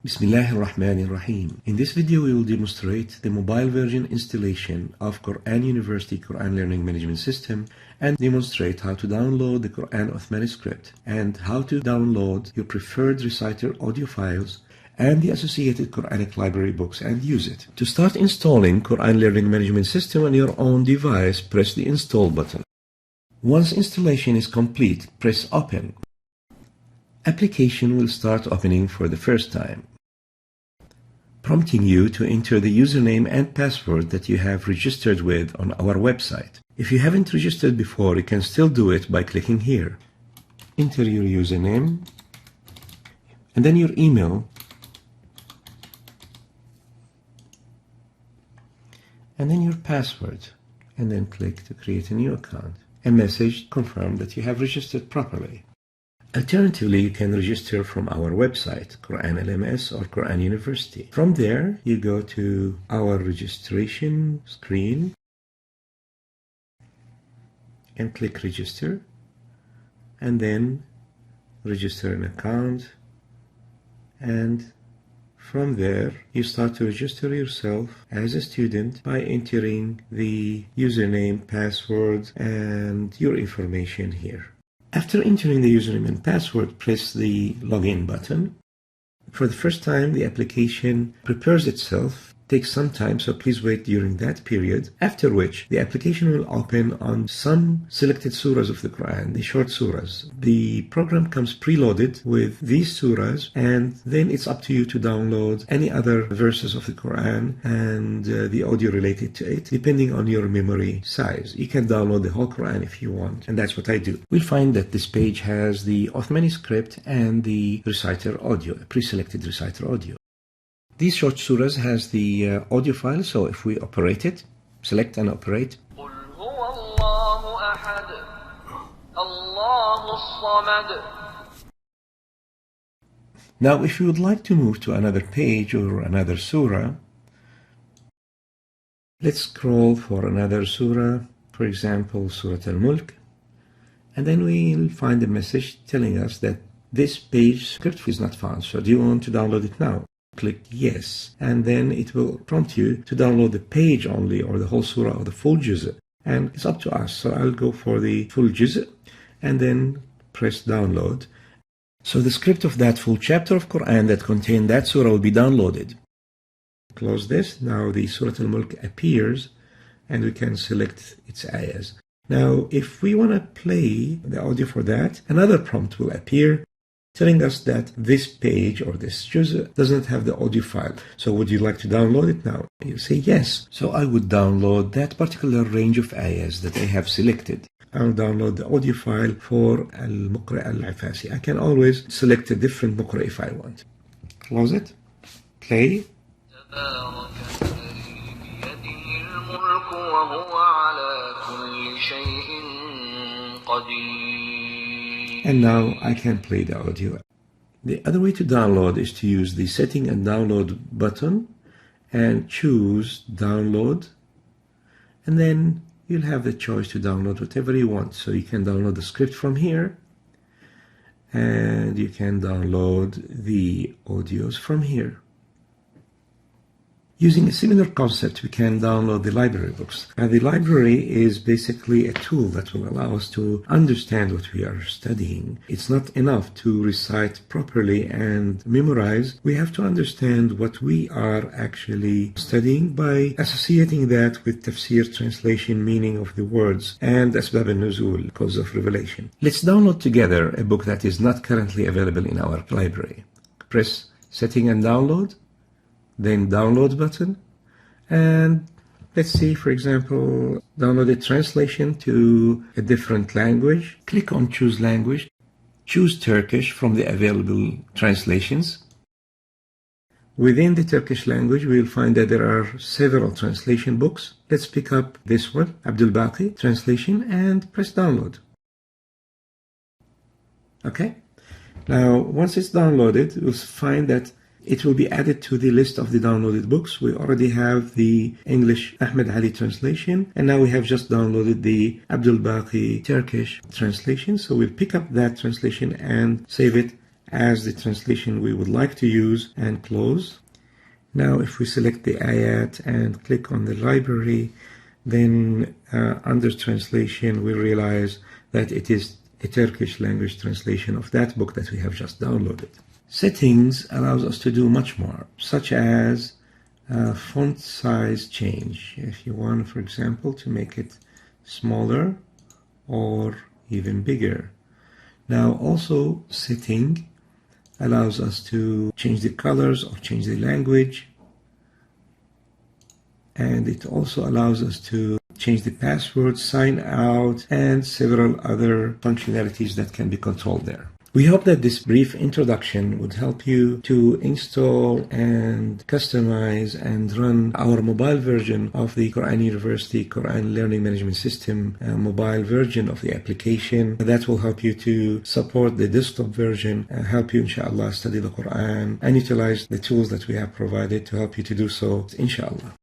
Bismillahirrahmanirrahim. In this video we will demonstrate the mobile version installation of Quran University Quran Learning Management System and demonstrate how to download the Quran Uthmani script and how to download your preferred reciter audio files and the associated Quranic library books and use it. To start installing Quran Learning Management System on your own device, press the install button. Once installation is complete, press open. Application will start opening for the first time, prompting you to enter the username and password that you have registered with on our website. If you haven't registered before, you can still do it by clicking here. Enter your username and then your email and then your password, and then click to create a new account. A message confirms that you have registered properly. Alternatively, you can register from our website, Quran LMS or Quran University. From there, you go to our registration screen and click register, and then register an account, and from there, you start to register yourself as a student by entering the username, password, and your information here. After entering the username and password, press the login button. For the first time, the application prepares itself. It takes some time, so please wait during that period, after which the application will open on some selected surahs of the Quran, the short surahs. The program comes preloaded with these surahs, and then it's up to you to download any other verses of the Quran and the audio related to it, depending on your memory size. You can download the whole Quran if you want, and that's what I do. We'll find that this page has the Uthmani script and the reciter audio, a pre-selected reciter audio. These short surahs has the audio file, so if we operate it, select and operate. Now, if you would like to move to another page or another surah, let's scroll for another surah, for example, Surah Al-Mulk, and then we'll find a message telling us that this page script is not found. So do you want to download it now? Click yes, and then it will prompt you to download the page only or the whole surah or the full juz', and it's up to us. So I'll go for the full juz' and then press download. So the script of that full chapter of Quran that contained that surah will be downloaded. Close this. Now the Surah Al-Mulk appears and we can select its ayahs. Now if we want to play the audio for that, another prompt will appear telling us that this page or this juz doesn't have the audio file. So would you like to download it now? You say yes. So I would download that particular range of ayahs that I have selected. I'll download the audio file for Al-Muqri' Al-Ifasi. I can always select a different Muqri' if I want. Close it. Play. And now I can play the audio. The other way to download is to use the setting and download button and choose download, and then you'll have the choice to download whatever you want. So you can download the script from here, and you can download the audios from here. Using a similar concept, we can download the library books. Now, the library is basically a tool that will allow us to understand what we are studying. It's not enough to recite properly and memorize. We have to understand what we are actually studying by associating that with tafsir, translation, meaning of the words, and asbab al-nuzul, cause of revelation. Let's download together a book that is not currently available in our library. Press setting and download, then download button, and let's see, for example, download a translation to a different language. Click on choose language, choose Turkish from the available translations. Within the Turkish language, we'll find that there are several translation books. Let's pick up this one, Abdul Baqi translation, and press download. Okay, now once it's downloaded, we'll find that it will be added to the list of the downloaded books. We already have the English Ahmed Ali translation, and now we have just downloaded the Abdul Baqi Turkish translation. So we'll pick up that translation and save it as the translation we would like to use and close. Now if we select the ayat and click on the library, then under translation we realize that it is a Turkish language translation of that book that we have just downloaded. Settings allows us to do much more, such as font size change. If you want, for example, to make it smaller or even bigger. Now also setting allows us to change the colors or change the language, and it also allows us to change the password, sign out, and several other functionalities that can be controlled there. We hope that this brief introduction would help you to install and customize and run our mobile version of the Quran University Quran Learning Management System, mobile version of the application. That will help you to support the desktop version, help you inshallah study the Quran and utilize the tools that we have provided to help you to do so inshallah.